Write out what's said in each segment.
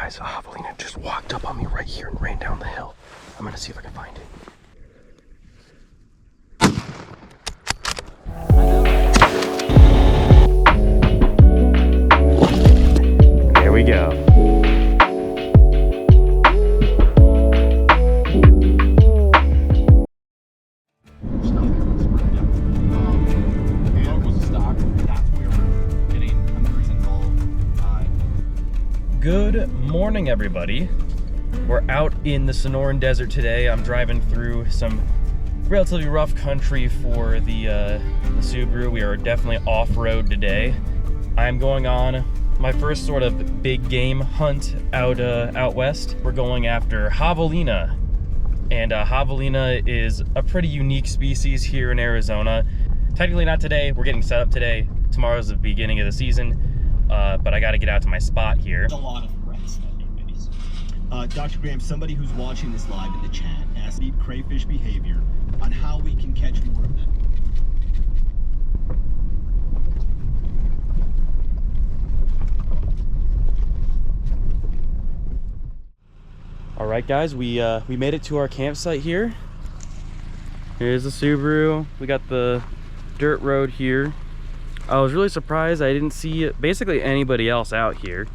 Guys, Javelina just walked up on me right here and ran down the hill. I'm gonna see if I can find it. There we go. Good morning, everybody. We're out in the Sonoran Desert today. I'm driving through some relatively rough country for the Subaru. We are definitely off-road today. I'm going on my first sort of big game hunt out west. We're going after Javelina, and Javelina is a pretty unique species here in Arizona. Technically not today. We're getting set up today. Tomorrow's the beginning of the season. But I got to get out to my spot here. A lot of threats that you face. Dr. Graham, somebody who's watching this live in the chat asked deep crayfish behavior on how we can catch more of them. All right, guys, we made it to our campsite here. Here's the Subaru. We got the dirt road here. I was really surprised I didn't see basically anybody else out here.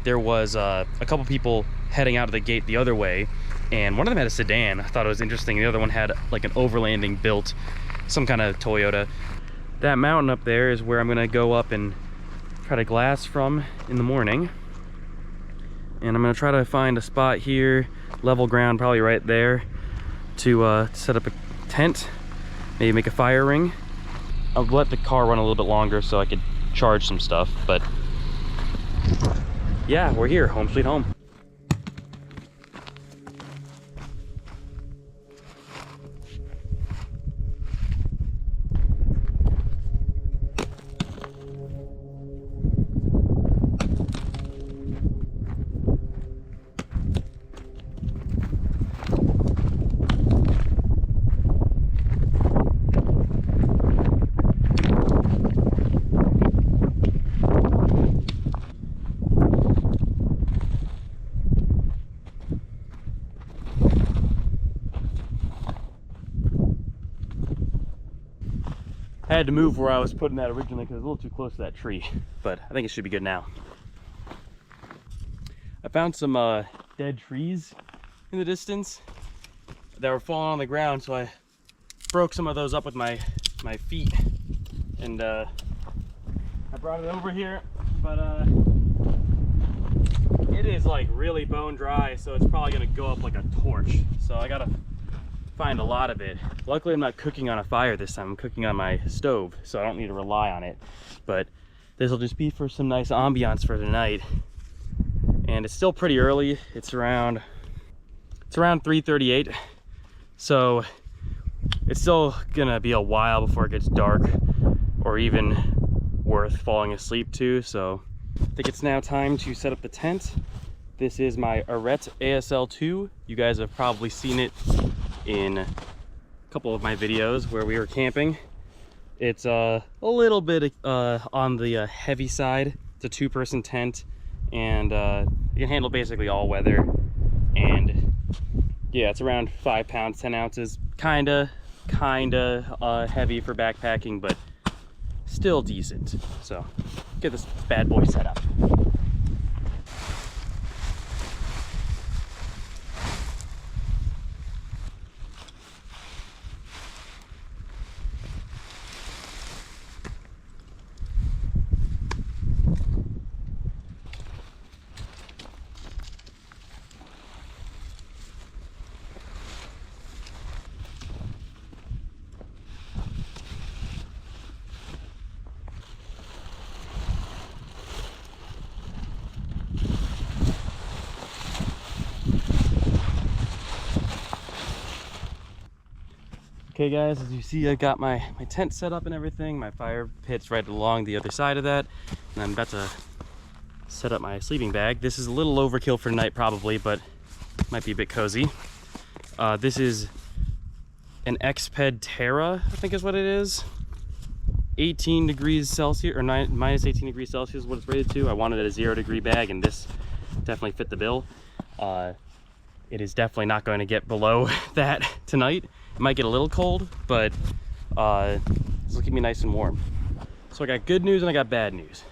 There was a couple people heading out of the gate the other way, and one of them had a sedan. I thought it was interesting. The other one had like an overlanding built, some kind of Toyota. That mountain up there is where I'm gonna go up and try to glass from in the morning. And I'm gonna try to find a spot here, level ground, probably right there, to set up a tent, maybe make a fire ring. I'll let the car run a little bit longer so I could charge some stuff, but yeah, we're here, home sweet home. I had to move where I was putting that originally because it was a little too close to that tree, but I think it should be good now. I found some dead trees in the distance that were falling on the ground, so I broke some of those up with my feet, and I brought it over here, but it is like really bone dry, so it's probably gonna go up like a torch. So I gotta find a lot of it. Luckily I'm not cooking on a fire this time. I'm cooking on my stove, so I don't need to rely on it. But this will just be for some nice ambiance for tonight. And it's still pretty early. It's around 3:38, so it's still gonna be a while before it gets dark or even worth falling asleep to. So I think it's now time to set up the tent. This is my Arete ASL2. You guys have probably seen it in a couple of my videos where we were camping. It's a little bit on the heavy side. It's a 2-person tent, and you can handle basically all weather. And yeah, it's around 5 pounds 10 ounces. Kinda heavy for backpacking, but still decent. So get this bad boy set up. Okay guys, as you see, I got my tent set up and everything. My fire pit's right along the other side of that, and I'm about to set up my sleeping bag. This is a little overkill for tonight probably, but might be a bit cozy. This is an Xped Terra, I think is what it is. 18 degrees Celsius, or minus 18 degrees Celsius is what it's rated to. I wanted a 0-degree bag, and this definitely fit the bill. It is definitely not going to get below that tonight. It might get a little cold, but this will keep me nice and warm. So I got good news and I got bad news.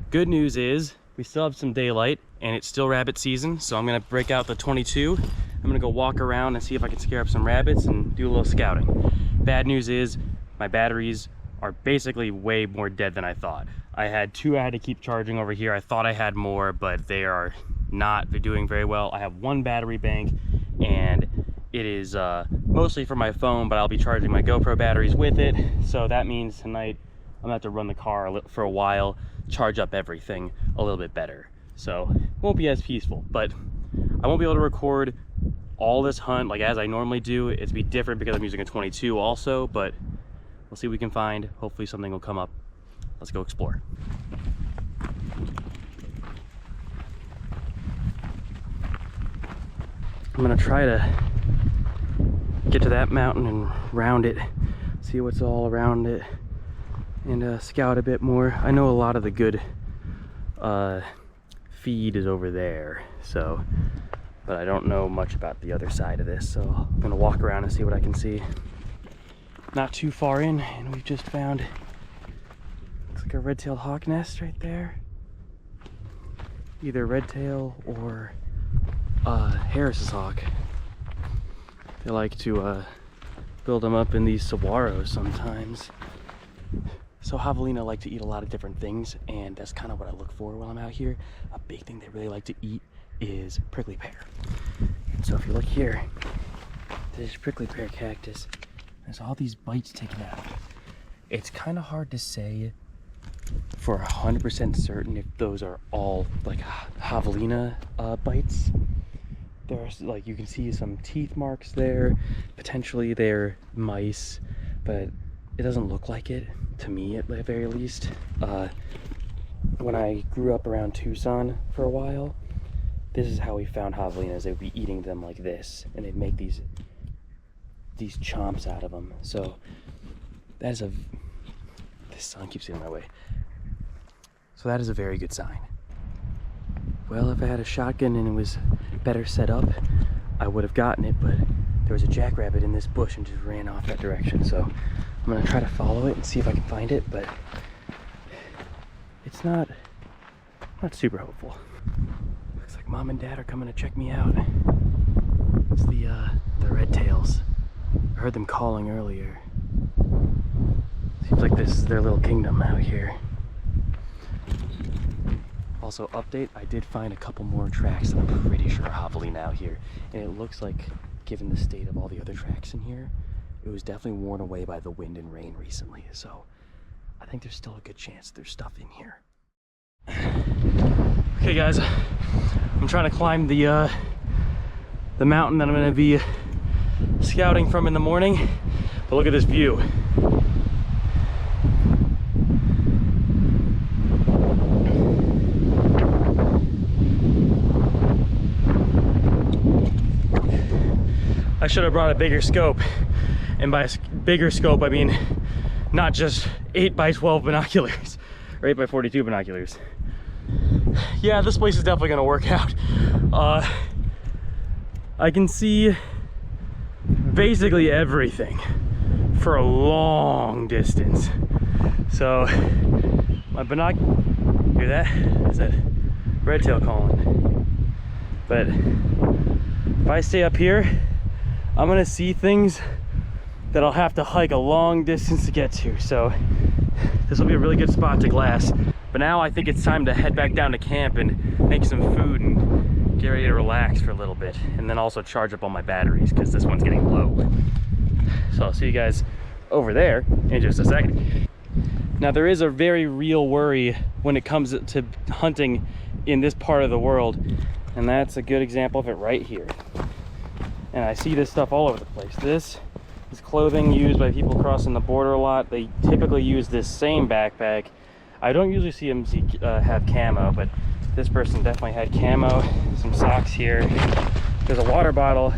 Good news is we still have some daylight and it's still rabbit season, so I'm gonna break out the 22. I'm gonna go walk around and see if I can scare up some rabbits and do a little scouting. Bad news is my batteries are basically way more dead than I thought. I had 2 I had to keep charging over here. I thought I had more, but they are not. They're doing very well. I have 1 battery bank, and it is mostly for my phone, but I'll be charging my GoPro batteries with it. So that means tonight I'm gonna have to run the car for a while, charge up everything a little bit better. So it won't be as peaceful, but I won't be able to record all this hunt like as I normally do. It's be different because I'm using a 22 also, but we'll see what we can find. Hopefully something will come up. Let's go explore. I'm gonna try to get to that mountain and round it, see what's all around it, and scout a bit more. I know a lot of the good feed is over there, so, but I don't know much about the other side of this, so I'm gonna walk around and see what I can see. Not too far in, and we've just found, looks like a red-tailed hawk nest right there. Either red-tail or Harris's hawk. They like to build them up in these saguaros sometimes. So Javelina like to eat a lot of different things, and that's kind of what I look for when I'm out here. A big thing they really like to eat is prickly pear. And so if you look here, this prickly pear cactus, there's all these bites taken out. It's kind of hard to say for 100% certain if those are all like Javelina bites. There's like, you can see some teeth marks there. Potentially they're mice, but it doesn't look like it to me at the very least. When I grew up around Tucson for a while, this is how we found javelinas. They would be eating them like this, and they'd make these chomps out of them. So that is this sun keeps getting in my way. So that is a very good sign. Well, if I had a shotgun and it was better set up, I would have gotten it, but there was a jackrabbit in this bush and just ran off that direction. So I'm gonna try to follow it and see if I can find it, but it's not super hopeful. Looks like Mom and Dad are coming to check me out. It's the red tails. I heard them calling earlier. Seems like this is their little kingdom out here. Also, update, I did find a couple more tracks that I'm pretty sure are javelina out here. And it looks like, given the state of all the other tracks in here, it was definitely worn away by the wind and rain recently. So I think there's still a good chance there's stuff in here. Okay guys, I'm trying to climb the mountain that I'm gonna be scouting from in the morning. But look at this view. I should have brought a bigger scope, and by bigger scope I mean not just 8x12 binoculars or 8x42 binoculars. Yeah, this place is definitely gonna work out. I can see basically everything for a long distance. So my hear that? Is that red tail calling? But if I stay up here, I'm gonna see things that I'll have to hike a long distance to get to. So this will be a really good spot to glass. But now I think it's time to head back down to camp and make some food and get ready to relax for a little bit. And then also charge up all my batteries because this one's getting low. So I'll see you guys over there in just a second. Now there is a very real worry when it comes to hunting in this part of the world. And that's a good example of it right here. And I see this stuff all over the place. This is clothing used by people crossing the border a lot. They typically use this same backpack. I don't usually see them have camo, but this person definitely had camo. Some socks here. There's a water bottle,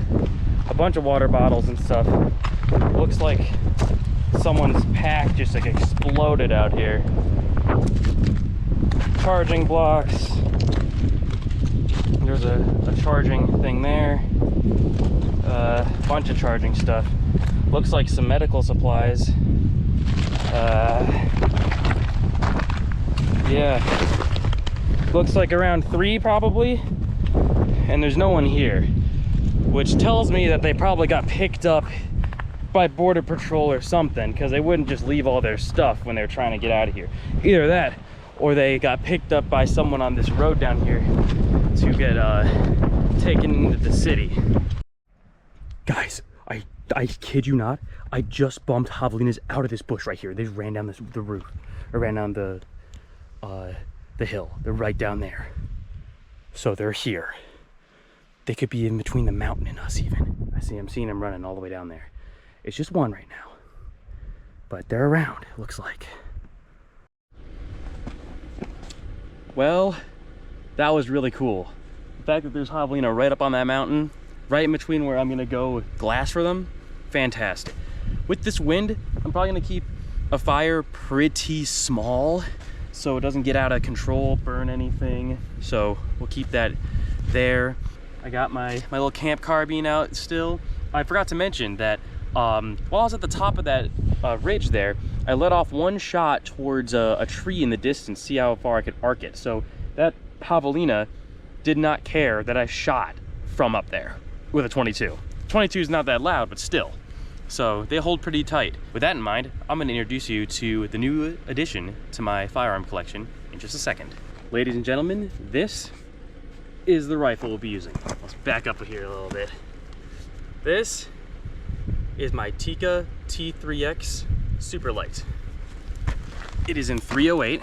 a bunch of water bottles and stuff. Looks like someone's pack just like exploded out here. Charging blocks. There's a charging thing there. Bunch of charging stuff. Looks like some medical supplies. Yeah. Looks like around 3 probably. And there's no one here, which tells me that they probably got picked up by Border Patrol or something, because they wouldn't just leave all their stuff when they're trying to get out of here. Either that, or they got picked up by someone on this road down here to get taken into the city. Guys, I kid you not, I just bumped javelinas out of this bush right here. They just ran down the roof, or ran down the hill. They're right down there. So they're here. They could be in between the mountain and us even. I'm seeing them running all the way down there. It's just one right now, but they're around, it looks like. Well, that was really cool. The fact that there's javelina right up on that mountain, right in between where I'm gonna go glass for them, fantastic. With this wind, I'm probably gonna keep a fire pretty small so it doesn't get out of control, burn anything. So we'll keep that there. I got my little camp carbine out still. I forgot to mention that while I was at the top of that ridge there, I let off one shot towards a tree in the distance, see how far I could arc it. So that javelina did not care that I shot from up there with a 22. 22 is not that loud, but still. So they hold pretty tight. With that in mind, I'm gonna introduce you to the new addition to my firearm collection in just a second. Ladies and gentlemen, this is the rifle we'll be using. Let's back up here a little bit. This is my Tikka T3X Super Light. It is in 308.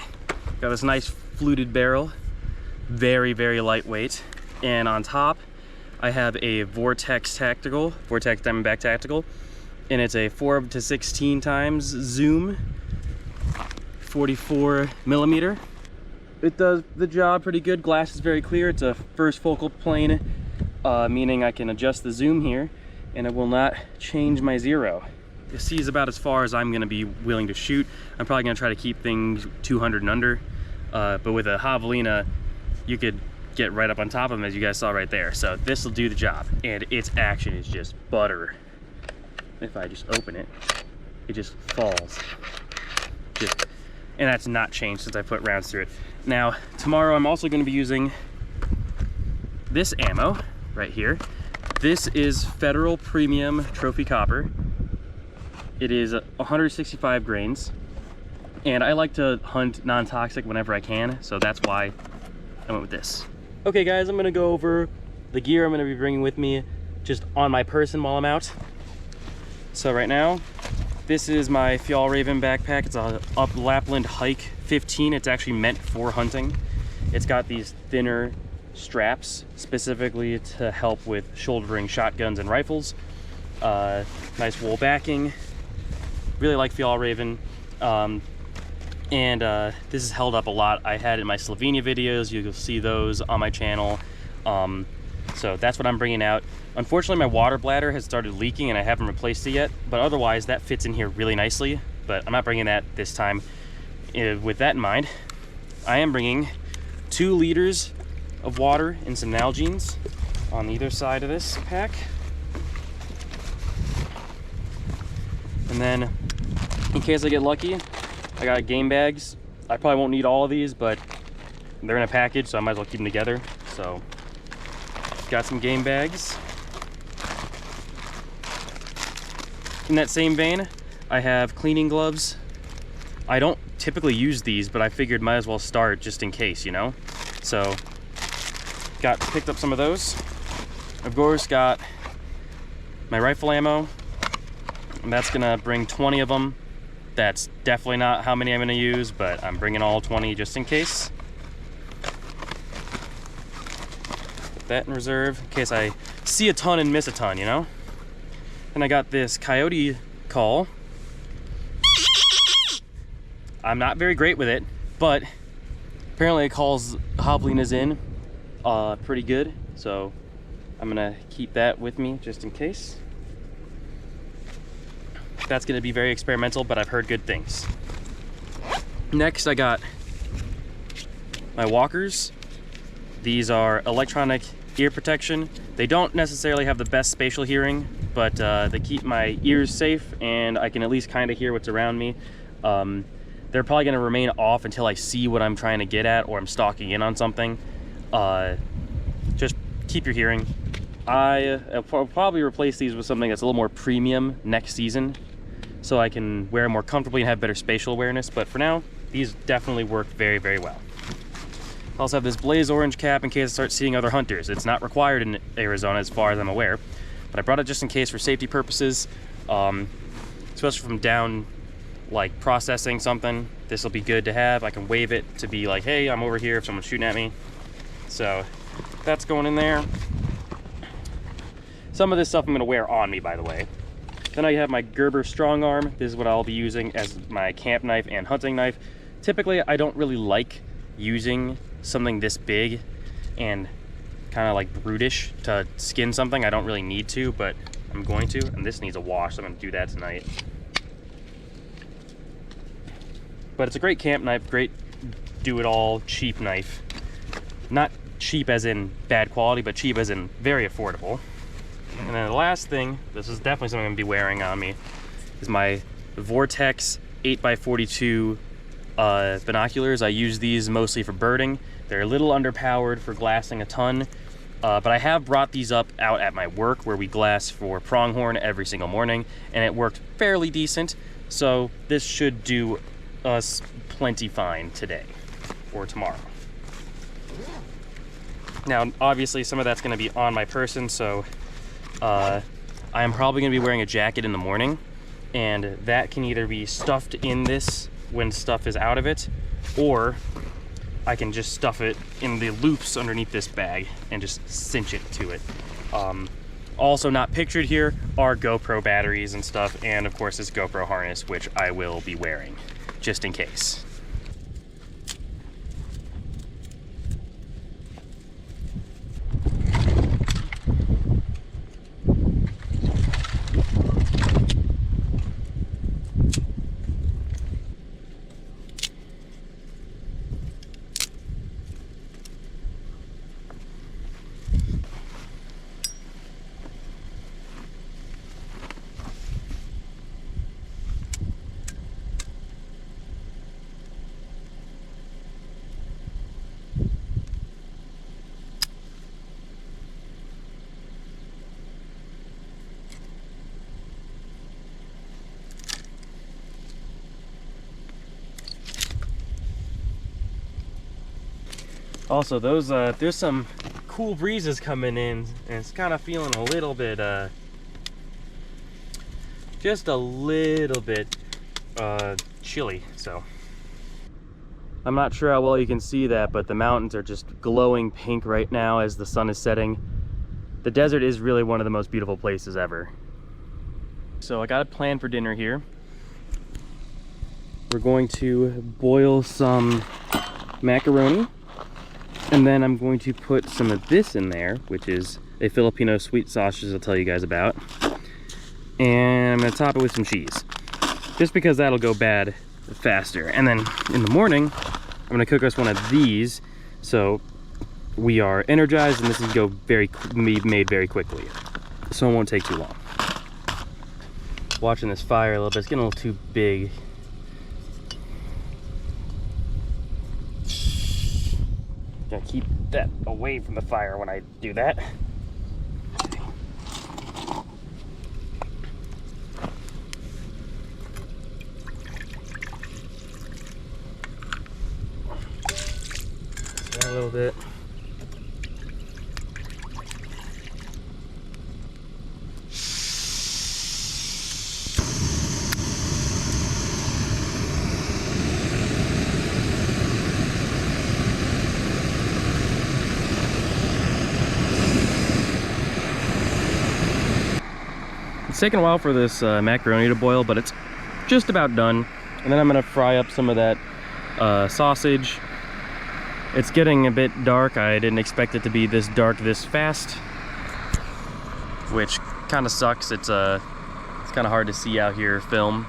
Got this nice fluted barrel, very, very lightweight. And on top, I have a Vortex Diamondback Tactical, and it's a 4 to 16 times zoom, 44 millimeter. It does the job pretty good. Glass is very clear. It's a first focal plane, meaning I can adjust the zoom here and it will not change my zero. This is about as far as I'm gonna be willing to shoot. I'm probably gonna try to keep things 200 and under, but with a javelina, you could get right up on top of them, as you guys saw right there. So this will do the job, and its action is just butter. If I just open it, it just falls. And that's not changed since I put rounds through it. Now, tomorrow I'm also gonna be using this ammo right here. This is Federal Premium Trophy Copper. It is 165 grains. And I like to hunt non-toxic whenever I can, so that's why I went with this. Okay guys, I'm gonna go over the gear I'm gonna be bringing with me just on my person while I'm out. So right now, this is my Fjallraven backpack. It's a Up Lapland Hike 15. It's actually meant for hunting. It's got these thinner straps specifically to help with shouldering shotguns and rifles. Nice wool backing. Really like Fjallraven. This has held up a lot. I had it in my Slovenia videos. You'll see those on my channel. So that's what I'm bringing out. Unfortunately, my water bladder has started leaking and I haven't replaced it yet, but otherwise that fits in here really nicely, but I'm not bringing that this time. With that in mind, I am bringing 2 liters of water and some Nalgene's on either side of this pack. And then, in case I get lucky, I got game bags. I probably won't need all of these, but they're in a package, so I might as well keep them together. So, got some game bags. In that same vein, I have cleaning gloves. I don't typically use these, but I figured might as well start just in case, you know? So, picked up some of those. Of course, got my rifle ammo. And that's gonna bring 20 of them. That's definitely not how many I'm gonna use, but I'm bringing all 20 just in case. Put that in reserve in case I see a ton and miss a ton, you know? And I got this coyote call. I'm not very great with it, but apparently it calls javelinas in pretty good. So I'm gonna keep that with me just in case. that's going to be very experimental, but I've heard good things. Next, I got my walkers. These are electronic ear protection. They don't necessarily have the best spatial hearing, but they keep my ears safe and I can at least kind of hear what's around me. They're probably going to remain off until I see what I'm trying to get at or I'm stalking in on something. Just keep your hearing. I'll probably replace these with something that's a little more premium next season so I can wear them more comfortably and have better spatial awareness, but for now, these definitely work very, very well. I also have this blaze orange cap in case I start seeing other hunters. It's not required in Arizona as far as I'm aware, but I brought it just in case for safety purposes, especially from down, like processing something. This will be good to have. I can wave it to be like, hey, I'm over here if someone's shooting at me. So that's going in there. Some of this stuff I'm gonna wear on me, by the way. Then I have my Gerber strong arm. This is what I'll be using as my camp knife and hunting knife. Typically, I don't really like using something this big and kind of like brutish to skin something. I don't really need to, but I'm going to, and this needs a wash, so I'm gonna do that tonight. But it's a great camp knife, great do-it-all cheap knife. Not cheap as in bad quality, but cheap as in very affordable. And then the last thing, this is definitely something I'm gonna be wearing on me, is my Vortex 8x42 binoculars. I use these mostly for birding. They're a little underpowered for glassing a ton, but I have brought these up out at my work where we glass for pronghorn every single morning, and it worked fairly decent. So this should do us plenty fine today or tomorrow. Now, obviously some of that's gonna be on my person, so I am probably gonna be wearing a jacket in the morning, and that can either be stuffed in this when stuff is out of it, or I can just stuff it in the loops underneath this bag and just cinch it to it. Also not pictured here are GoPro batteries and stuff, and of course this GoPro harness, which I will be wearing just in case. Also, there's some cool breezes coming in, and it's kind of feeling a little bit, just a little bit chilly. So I'm not sure how well you can see that, but the mountains are just glowing pink right now as the sun is setting. The desert is really one of the most beautiful places ever. So I got a plan for dinner here. We're going to boil some macaroni, and then I'm going to put some of this in there, which is a Filipino sweet sausage I'll tell you guys about. And I'm gonna top it with some cheese, just because that'll go bad faster. And then in the morning, I'm gonna cook us one of these, so we are energized and this is go be made very quickly. So it won't take too long. Watching this fire a little bit, it's getting a little too big. Gotta keep that away from the fire when I do that. A little bit. It's taken a while for this macaroni to boil, but it's just about done. And then I'm gonna fry up some of that sausage. It's getting a bit dark. I didn't expect it to be this dark this fast, which kind of sucks. It's It's kind of hard to see out here film.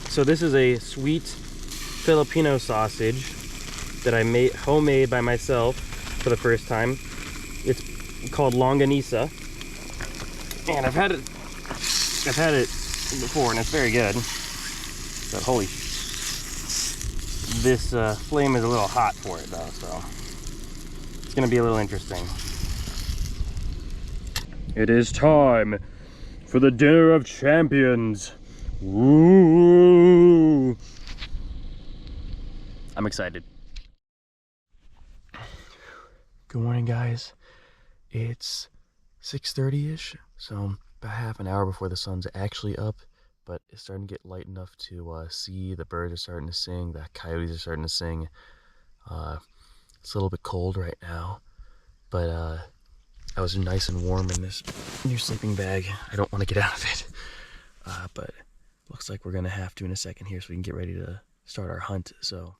So this is a sweet Filipino sausage that I made homemade by myself for the first time. It's called longanisa, and I've had it before, and it's very good. But holy, this flame is a little hot for it though, so it's gonna be a little interesting. It is time for the dinner of champions. Ooh. I'm excited. Good morning, guys. It's 6:30-ish, so about half an hour before the sun's actually up, but it's starting to get light enough to see the birds are starting to sing, the coyotes are starting to sing. It's a little bit cold right now, but I was nice and warm in this new sleeping bag. I don't want to get out of it, but looks like we're gonna have to in a second here so we can get ready to start our hunt. So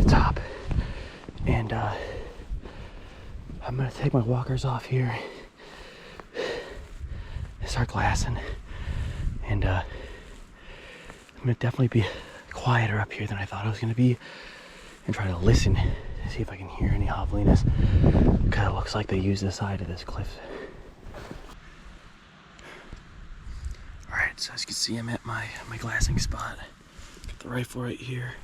top, and I'm gonna take my walkers off here and start glassing, and I'm gonna definitely be quieter up here than I thought I was gonna be, and try to listen to see if I can hear any javelinas, because it looks like they use the side of this cliff. Alright, so as you can see, I'm at my glassing spot. Got the rifle right here.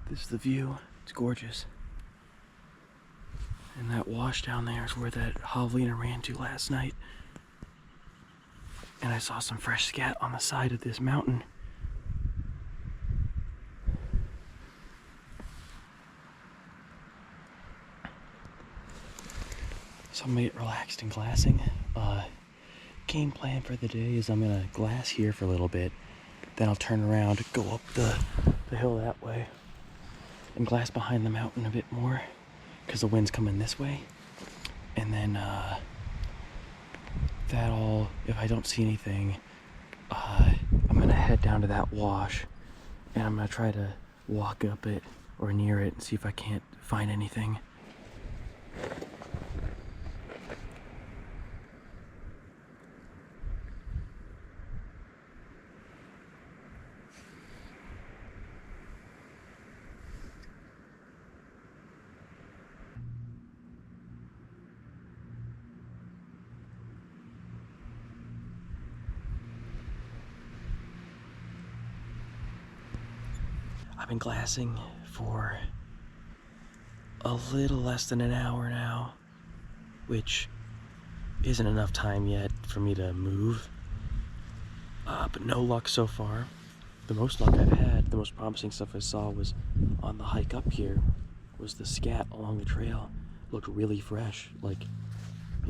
This is the view. It's gorgeous. And that wash down there is where that javelina ran to last night. And I saw some fresh scat on the side of this mountain. So I'm gonna get relaxed and glassing. Game plan for the day is I'm gonna glass here for a little bit, then I'll turn around, go up the hill that way, and glass behind the mountain a bit more because the wind's coming this way. And then if I don't see anything, I'm gonna head down to that wash and I'm gonna try to walk up it or near it and see if I can't find anything. I've been glassing for a little less than an hour now, which isn't enough time yet for me to move, but no luck so far. The most luck I've had, the most promising stuff I saw was on the hike up here, was the scat along the trail. It looked really fresh, like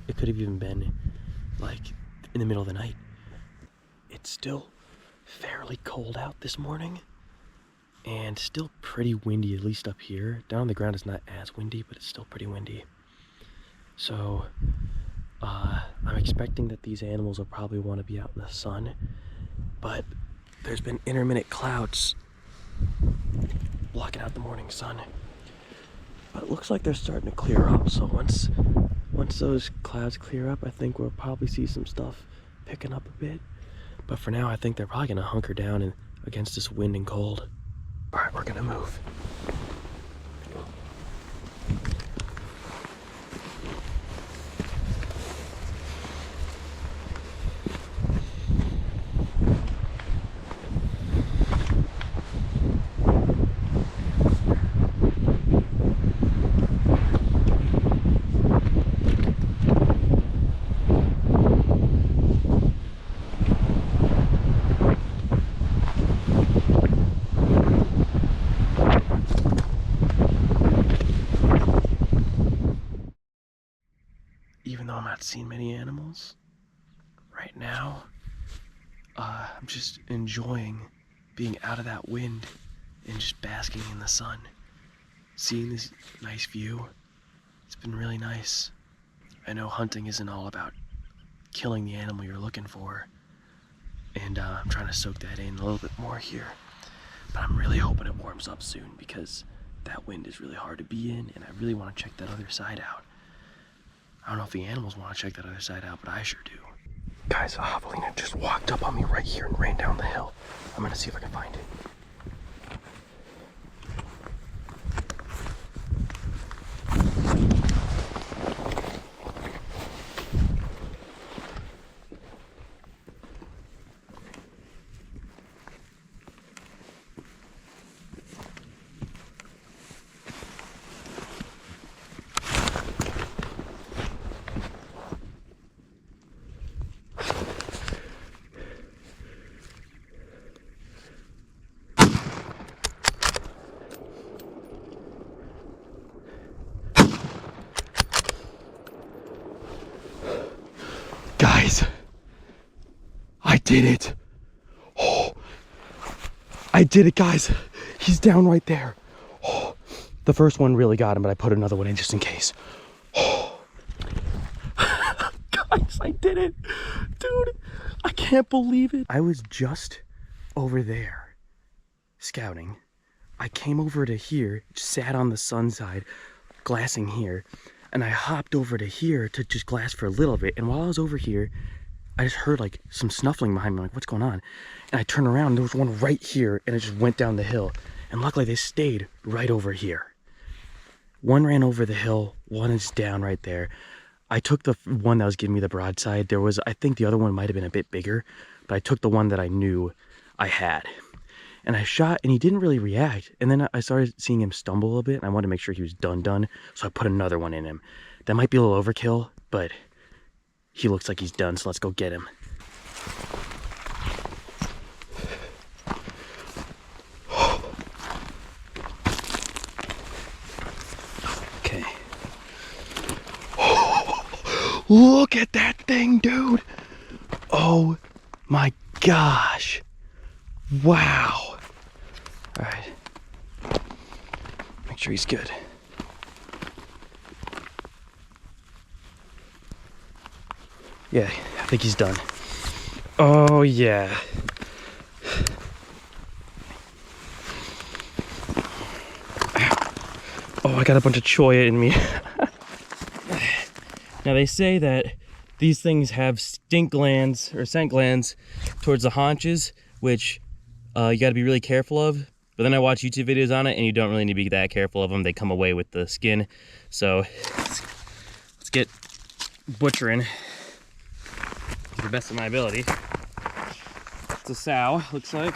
it could have even been like in the middle of the night. It's still fairly cold out this morning, and still pretty windy, at least up here. Down on the ground it's not as windy, but it's still pretty windy. So I'm expecting that these animals will probably want to be out in the sun, but there's been intermittent clouds blocking out the morning sun. But it looks like they're starting to clear up, so once those clouds clear up, I think we'll probably see some stuff picking up a bit. But for now, I think they're probably gonna hunker down against this wind and cold. All right, we're gonna move. Even though I'm not seeing many animals right now, I'm just enjoying being out of that wind and just basking in the sun. Seeing this nice view, it's been really nice. I know hunting isn't all about killing the animal you're looking for, and I'm trying to soak that in a little bit more here. But I'm really hoping it warms up soon because that wind is really hard to be in, and I really want to check that other side out. I don't know if the animals want to check that other side out, but I sure do. Guys, Javelina just walked up on me right here and ran down the hill. I'm gonna see if I can find it. Guys, I did it. Oh, I did it, guys. He's down right there. Oh, the first one really got him, but I put another one in just in case. Oh. Guys, I did it. Dude, I can't believe it. I was just over there scouting. I came over to here, sat on the sun side, glassing here. And I hopped over to here to just glass for a little bit. And while I was over here, I just heard like some snuffling behind me. I'm like, what's going on? And I turned around and there was one right here and it just went down the hill. And luckily they stayed right over here. One ran over the hill, one is down right there. I took the one that was giving me the broadside. There was, I think the other one might have been a bit bigger, but I took the one that I knew I had. And I shot and he didn't really react. And then I started seeing him stumble a little bit and I wanted to make sure he was done. So I put another one in him. That might be a little overkill, but he looks like he's done. So let's go get him. Okay. Look at that thing, dude. Oh my gosh. Wow. All right. Make sure he's good. Yeah, I think he's done. Oh yeah. Oh, I got a bunch of choya in me. Now they say that these things have stink glands or scent glands towards the haunches, which you got to be really careful of. But then I watch YouTube videos on it and you don't really need to be that careful of them. They come away with the skin. So let's get butchering to the best of my ability. It's a sow, looks like.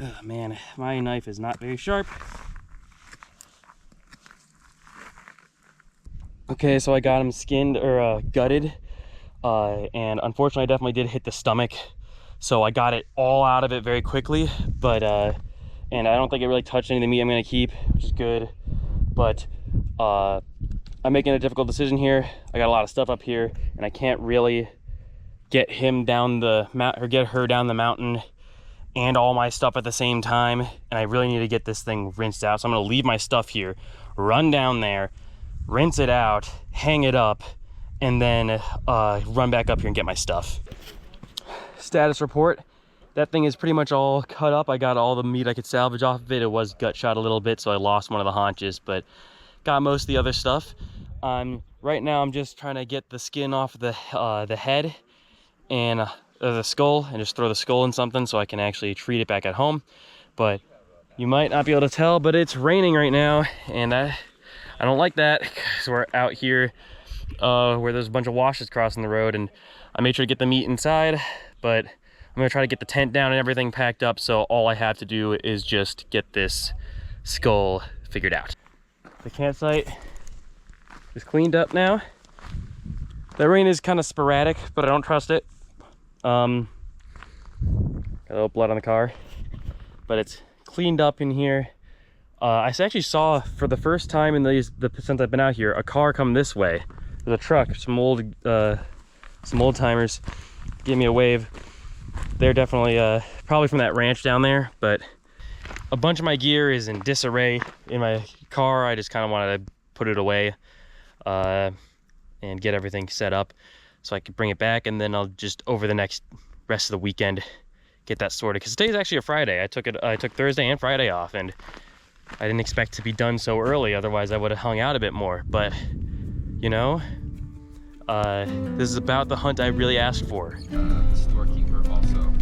Oh, man, my knife is not very sharp. Okay, so I got him skinned or gutted. And unfortunately I definitely did hit the stomach. So I got it all out of it very quickly, but and I don't think it really touched any of the meat I'm gonna keep, which is good. But I'm making a difficult decision here. I got a lot of stuff up here and I can't really get him down the mountain or get her down the mountain and all my stuff at the same time. And I really need to get this thing rinsed out. So I'm gonna leave my stuff here, run down there, rinse it out, hang it up, and then run back up here and get my stuff. status report. That thing is pretty much all cut up. I got all the meat I could salvage off of it. It was gut shot a little bit, so I lost one of the haunches, but got most of the other stuff. Right now I'm just trying to get the skin off the head and the skull, and just throw the skull in something so I can actually treat it back at home. But you might not be able to tell, but it's raining right now, and I don't like that, because we're out here where there's a bunch of washes crossing the road, and I made sure to get the meat inside, but I'm gonna try to get the tent down and everything packed up, so all I have to do is just get this skull figured out. The campsite is cleaned up now. The rain is kind of sporadic, but I don't trust it. Got a little blood on the car, but it's cleaned up in here. I actually saw for the first time in since I've been out here, a car come this way. There's a truck, some old timers gave me a wave. They're definitely probably from that ranch down there, but a bunch of my gear is in disarray in my car. I just kind of wanted to put it away and get everything set up so I could bring it back, and then I'll just over the next rest of the weekend get that sorted, because today's actually a Friday. I took Thursday and Friday off, and I didn't expect to be done so early, otherwise I would have hung out a bit more. But you know, this is about the hunt I really asked for. The storekeeper also